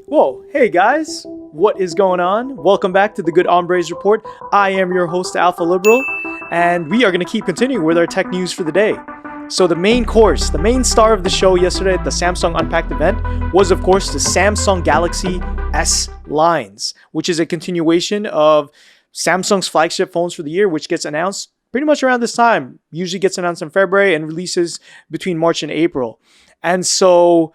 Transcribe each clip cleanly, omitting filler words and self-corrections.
Whoa, hey guys, what is going on? Welcome back to the Good Hombres Report. I am your host, Alpha Liberal, and we are going to keep continuing with our tech news for the day. So, the main course, the main star of the show yesterday at the Samsung Unpacked event was, of course, the Samsung Galaxy S lines, which is a continuation of Samsung's flagship phones for the year, which gets announced pretty much around this time. Usually gets announced in February and releases between March and April. And so,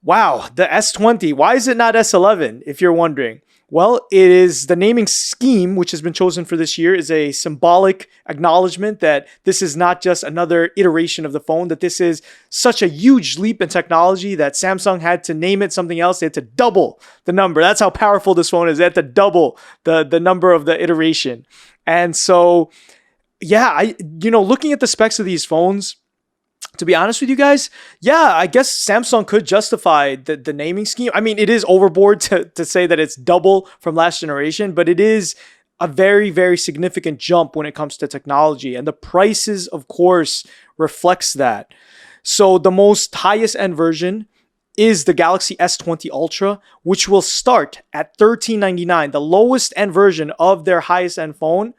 wow, the S20. Why is it not S11, if you're wondering? Well, it is the naming scheme, which has been chosen for this year, is a symbolic acknowledgement that this is not just another iteration of the phone, that this is such a huge leap in technology that Samsung had to name it something else. They had to double the number. That's how powerful this phone is. They had to double the number of the iteration. And so, yeah, looking at the specs of these phones, to be honest with you guys, yeah, I guess Samsung could justify the naming scheme. I mean, it is overboard to say that it's double from last generation, but it is a very, very significant jump when it comes to technology. And the prices, of course, reflects that. So the most highest end version is the Galaxy S20 Ultra, which will start at $1399. The lowest end version of their highest end phone,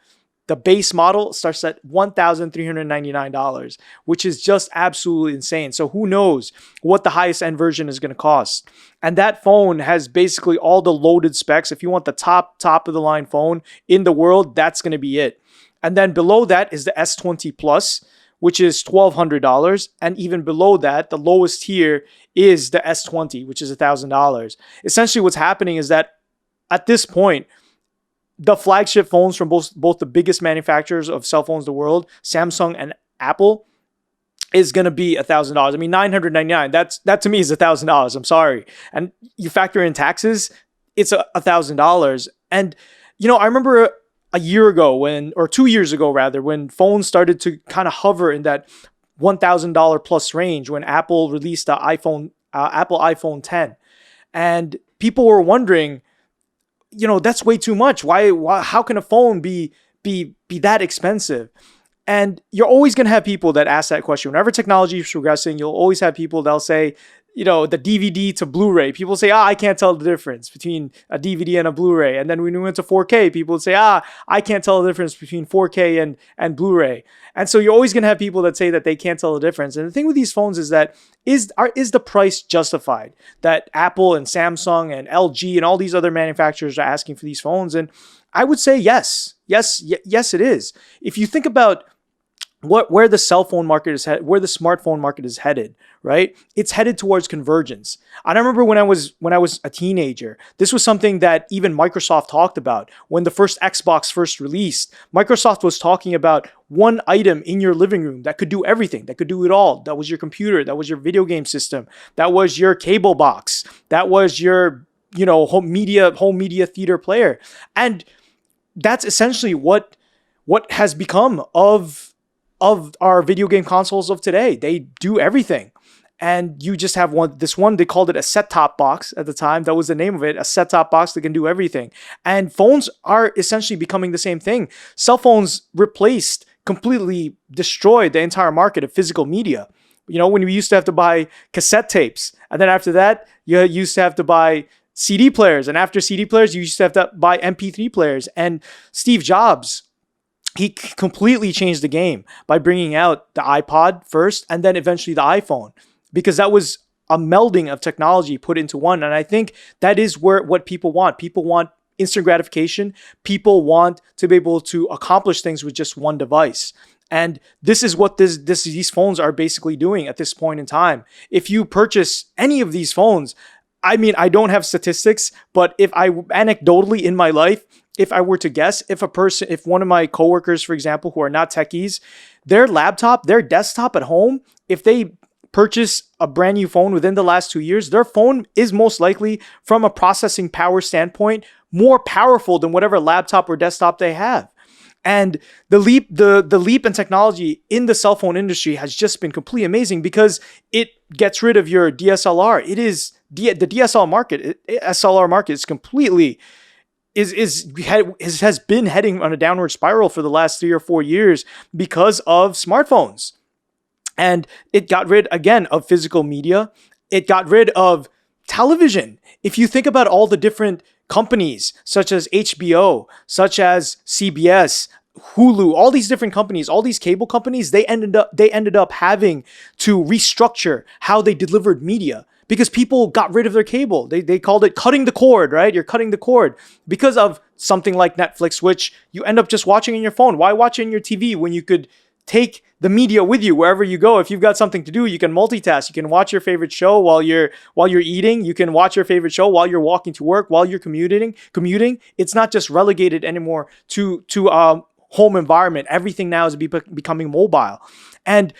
the base model, starts at $1,399, which is just absolutely insane. So who knows what the highest end version is going to cost. And that phone has basically all the loaded specs. If you want the top of the line phone in the world, that's going to be it. And then below that is the S20 Plus, which is $1,200. And even below that, the lowest tier is the S20, which is $1,000. Essentially what's happening is that at this point, the flagship phones from both the biggest manufacturers of cell phones in the world, Samsung and Apple, is going to be $1,000. I mean, $999. That to me is $1,000. I'm sorry. And you factor in taxes, it's $1,000. And I remember a year ago or 2 years ago rather, when phones started to kind of hover in that $1,000 plus range when Apple released the Apple iPhone 10, and people were wondering, that's way too much. Why how can a phone be that expensive? And you're always going to have people that ask that question. Whenever technology is progressing, you'll always have people that'll say, the DVD to Blu-ray. People say, I can't tell the difference between a DVD and a Blu-ray. And then when we went to 4K, people would say, I can't tell the difference between 4K and Blu-ray. And so you're always going to have people that say that they can't tell the difference. And the thing with these phones is that is the price justified? That Apple and Samsung and LG and all these other manufacturers are asking for these phones? And I would say yes. Yes, it is. If you think about where the cell phone market is headed, where the smartphone market is headed, right? It's headed towards convergence. I remember when I was a teenager, this was something that even Microsoft talked about. When the first Xbox first released, Microsoft was talking about one item in your living room that could do everything, that could do it all. That was your computer, that was your video game system, that was your cable box, that was your home media theater player. And that's essentially what has become of our video game consoles of today. They do everything. And you just have this one, they called it a set-top box at the time. That was the name of it, a set-top box that can do everything. And phones are essentially becoming the same thing. Cell phones completely destroyed the entire market of physical media. When we used to have to buy cassette tapes. And then after that, you used to have to buy CD players. And after CD players, you used to have to buy MP3 players. And Steve Jobs, he completely changed the game by bringing out the iPod first and then eventually the iPhone, because that was a melding of technology put into one. And I think that is what people want. People want instant gratification. People want to be able to accomplish things with just one device. And this is what these phones are basically doing at this point in time. If you purchase any of these phones, I mean, I don't have statistics, but anecdotally in my life, if I were to guess, if one of my coworkers, for example, who are not techies, their desktop at home, if they purchase a brand new phone within the last 2 years, their phone is most likely, from a processing power standpoint, more powerful than whatever laptop or desktop they have. And the leap in technology in the cell phone industry has just been completely amazing, because it gets rid of your DSLR. It is the DSLR market. SLR market is completely has been heading on a downward spiral for the last 3 or 4 years because of smartphones. And it got rid, again, of physical media. It got rid of television. If you think about all the different companies such as HBO, such as CBS, Hulu, all these different companies, all these cable companies, they ended up having to restructure how they delivered media because people got rid of their cable. They called it cutting the cord, right? You're cutting the cord because of something like Netflix, which you end up just watching on your phone. Why watch it on your TV when you could take the media with you wherever you go? If you've got something to do, you can multitask. You can watch your favorite show while you're eating. You can watch your favorite show while you're walking to work, while you're commuting. It's not just relegated anymore to home environment. Everything now is becoming mobile. And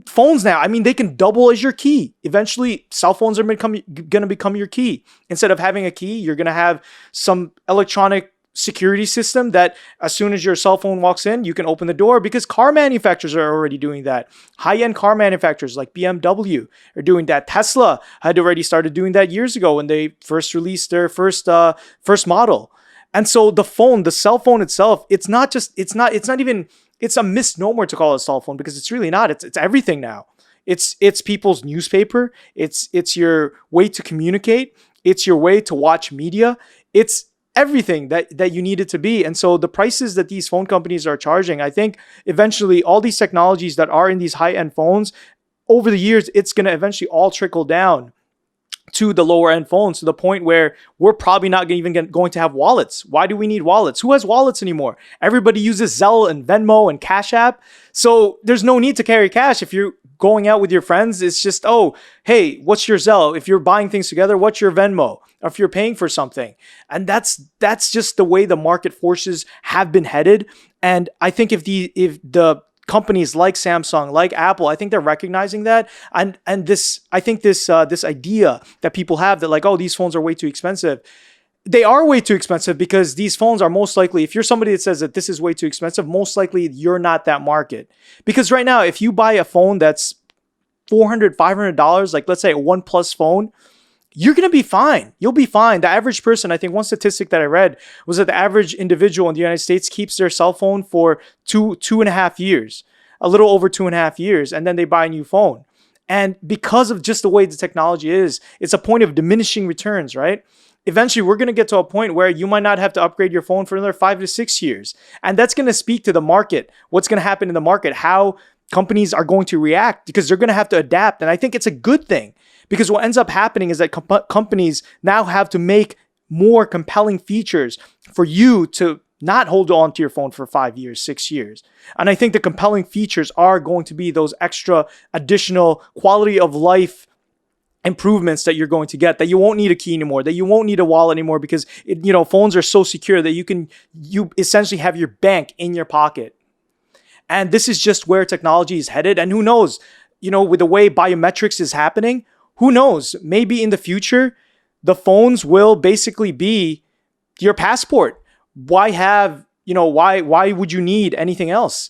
phones now, I mean, they can double as your key. Eventually, cell phones are going to become your key. Instead of having a key, you're going to have some electronic security system that as soon as your cell phone walks in, you can open the door, because car manufacturers are already doing that. High-end car manufacturers like BMW are doing that. Tesla had already started doing that years ago when they first released their first model. And so the cell phone itself, it's a misnomer to call it a cell phone, because it's really not. It's everything now. It's people's newspaper. It's your way to communicate. It's your way to watch media. It's everything that you need it to be. And so the prices that these phone companies are charging, I think eventually all these technologies that are in these high-end phones, over the years, it's going to eventually all trickle down to the lower end phones, to the point where we're probably not even going to have wallets. Why do we need wallets? Who has wallets anymore? Everybody uses Zelle and Venmo and Cash App. So there's no need to carry cash. If you're going out with your friends, it's just, oh, hey, what's your Zelle? If you're buying things together, what's your Venmo? Or if you're paying for something. And that's just the way the market forces have been headed. And I think if the companies like Samsung, like Apple, I think they're recognizing that. And this idea that people have that like, oh, these phones are way too expensive. They are way too expensive because these phones are most likely, if you're somebody that says that this is way too expensive, most likely you're not that market. Because right now, if you buy a phone that's $400, $500, like let's say a OnePlus phone, you're going to be fine. You'll be fine. The average person, I think one statistic that I read was that the average individual in the United States keeps their cell phone for 2.5 years, a little over 2.5 years, and then they buy a new phone. And because of just the way the technology is, it's a point of diminishing returns, right? Eventually, we're going to get to a point where you might not have to upgrade your phone for another 5 to 6 years. And that's going to speak to the market, what's going to happen in the market, how companies are going to react, because they're going to have to adapt. And I think it's a good thing. Because what ends up happening is that companies now have to make more compelling features for you to not hold on to your phone for 5 years, 6 years. And I think the compelling features are going to be those extra additional quality of life improvements that you're going to get, that you won't need a key anymore, that you won't need a wallet anymore, because phones are so secure that you essentially have your bank in your pocket. And this is just where technology is headed. And who knows, with the way biometrics is happening, who knows? Maybe in the future, the phones will basically be your passport. Why would you need anything else?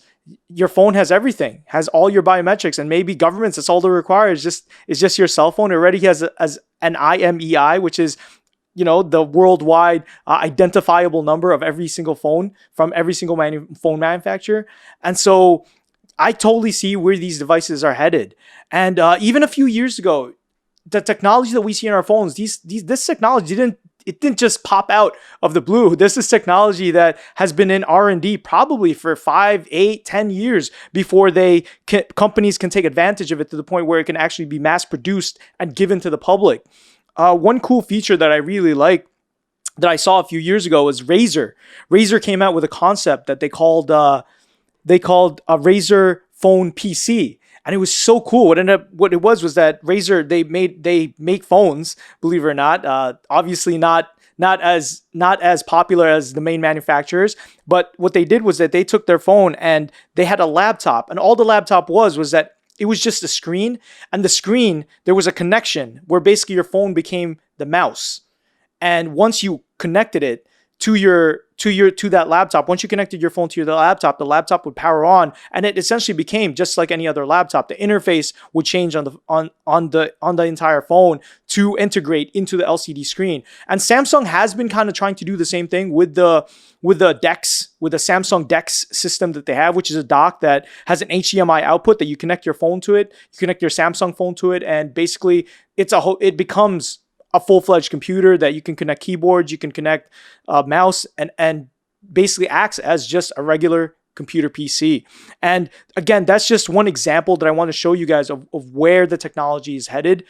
Your phone has everything, has all your biometrics, and maybe governments, that's all they require is just your cell phone. It already has as an IMEI, which is the worldwide identifiable number of every single phone from every single phone manufacturer. And so I totally see where these devices are headed. And even a few years ago, the technology that we see in our phones, this technology didn't just pop out of the blue. This is technology that has been in R&D probably for 5, 8, 10 years before companies can take advantage of it to the point where it can actually be mass produced and given to the public. One cool feature that I really like that I saw a few years ago was Razer. Razer came out with a concept that they called a Razer Phone PC. And it was so cool. What it was that Razer, they make phones, believe it or not. Obviously not as popular as the main manufacturers. But what they did was that they took their phone and they had a laptop, and all the laptop was that it was just a screen, and the screen, there was a connection where basically your phone became the mouse. And once you connected it to that laptop, once you connected your phone to the laptop would power on, and it essentially became just like any other laptop. The interface would change on the entire phone to integrate into the LCD screen. And Samsung has been kind of trying to do the same thing with the DeX, with the Samsung DeX system that they have, which is a dock that has an HDMI output that you connect your phone to it, you connect your Samsung phone to it, and basically it becomes a full-fledged computer that you can connect keyboards, you can connect mouse, and basically acts as just a regular computer PC. And again, that's just one example that I want to show you guys of where the technology is headed.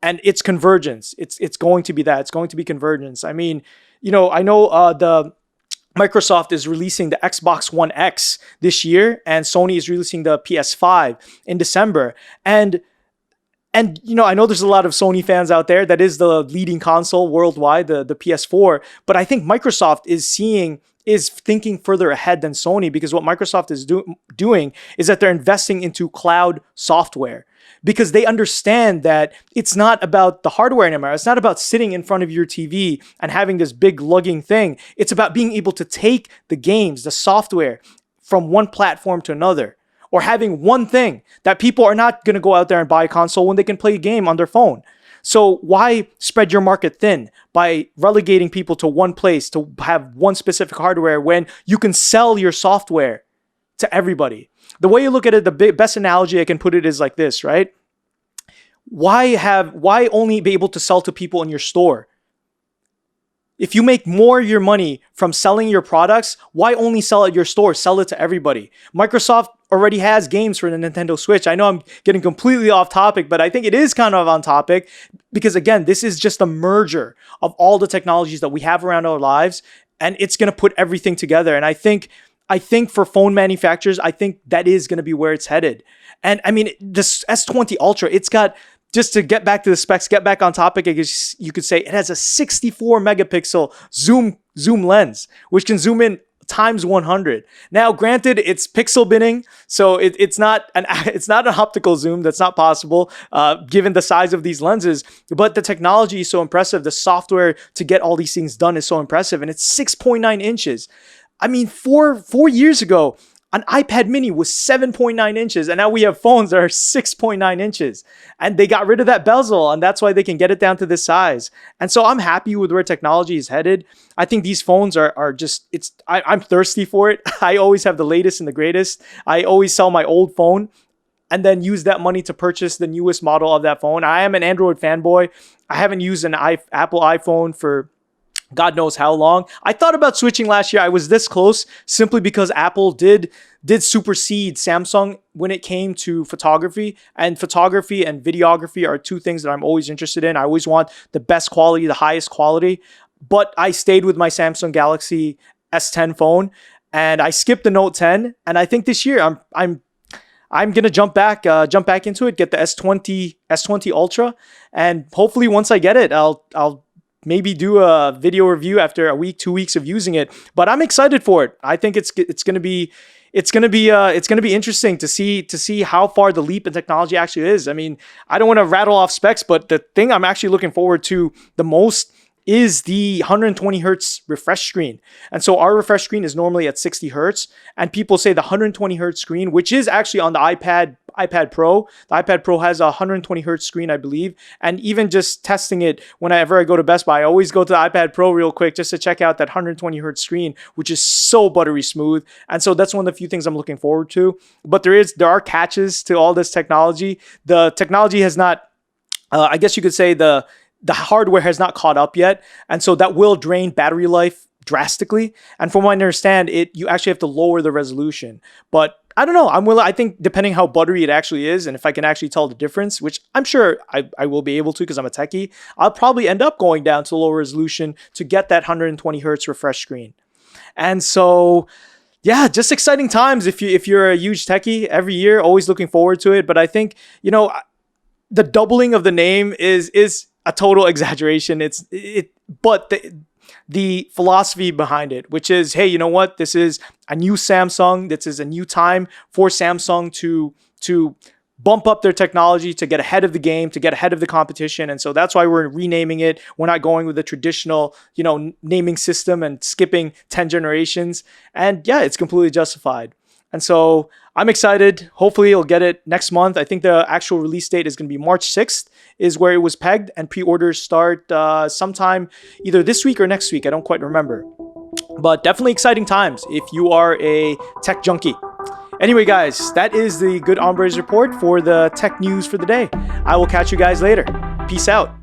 And it's convergence. It's going to be that. It's going to be convergence. I mean, I know the Microsoft is releasing the Xbox One X this year, and Sony is releasing the PS5 in December. And I know there's a lot of Sony fans out there. That is the leading console worldwide, the PS4. But I think Microsoft is thinking further ahead than Sony, because what Microsoft is doing is that they're investing into cloud software, because they understand that it's not about the hardware anymore. It's not about sitting in front of your TV and having this big lugging thing. It's about being able to take the games, the software from one platform to another, or having one thing that people are not going to go out there and buy a console when they can play a game on their phone. So why spread your market thin by relegating people to one place to have one specific hardware when you can sell your software to everybody? The way you look at it, the best analogy I can put it is like this, right? Why only be able to sell to people in your store? If you make more of your money from selling your products, why only sell at your store? Sell it to everybody. Microsoft already has games for the Nintendo Switch. I know I'm getting completely off topic, but I think it is kind of on topic, because again, this is just a merger of all the technologies that we have around our lives, and it's going to put everything together. And I think for phone manufacturers, I think that is going to be where it's headed. And I mean, this S20 Ultra, it's got, just to get back to the specs, get back on topic, I guess you could say it has a 64 megapixel zoom lens, which can zoom in times 100. Now, granted, it's pixel binning, so it's not an optical zoom. That's not possible given the size of these lenses. But the technology is so impressive. The software to get all these things done is so impressive, and it's 6.9 inches. I mean, 4 years ago, an iPad mini was 7.9 inches, and now we have phones that are 6.9 inches. And they got rid of that bezel, and that's why they can get it down to this size. And so I'm happy with where technology is headed. I think these phones are just, I'm thirsty for it. I always have the latest and the greatest. I always sell my old phone and then use that money to purchase the newest model of that phone. I am an Android fanboy. I haven't used an Apple iPhone for God knows how long. I thought about switching last year. I was this close simply because Apple did supersede Samsung when it came to photography. And photography and videography are two things that I'm always interested in. I always want the best quality, the highest quality. But I stayed with my Samsung Galaxy S10 phone, and I skipped the Note 10. And I think this year I'm gonna jump back into it, get the S20 Ultra, and hopefully once I get it, I'll maybe do a video review after a week, 2 weeks of using it. But I'm excited for it. I think it's gonna be interesting to see how far the leap in technology actually is. I mean, I don't want to rattle off specs, but the thing I'm actually looking forward to the most is the 120 hertz refresh screen. And so our refresh screen is normally at 60 hertz, and people say the 120 hertz screen, which is actually on the iPad Pro. The iPad Pro has a 120 hertz screen, I believe. And even just testing it whenever I go to Best Buy, I always go to the iPad Pro real quick just to check out that 120 hertz screen, which is so buttery smooth. And so that's one of the few things I'm looking forward to. But there are catches to all this technology. The technology has not, I guess you could say the hardware has not caught up yet. And so that will drain battery life drastically. And from what I understand, you actually have to lower the resolution. But I don't know. I think depending how buttery it actually is, and if I can actually tell the difference, which I'm sure I will be able to because I'm a techie, I'll probably end up going down to lower resolution to get that 120 hertz refresh screen. And so, yeah, just exciting times if you're a huge techie. Every year, always looking forward to it. But I think, the doubling of the name is a total exaggeration. But the philosophy behind it, which is, hey, you know what? This is a new Samsung. This is a new time for Samsung to bump up their technology, to get ahead of the game, to get ahead of the competition. And so that's why we're renaming it. We're not going with the traditional, naming system and skipping 10 generations. And yeah, it's completely justified. And so I'm excited. Hopefully you'll get it next month. I think the actual release date is going to be March 6th is where it was pegged, and pre-orders start sometime either this week or next week. I don't quite remember. But definitely exciting times if you are a tech junkie. Anyway, guys, that is the Good Hombres report for the tech news for the day. I will catch you guys later. Peace out.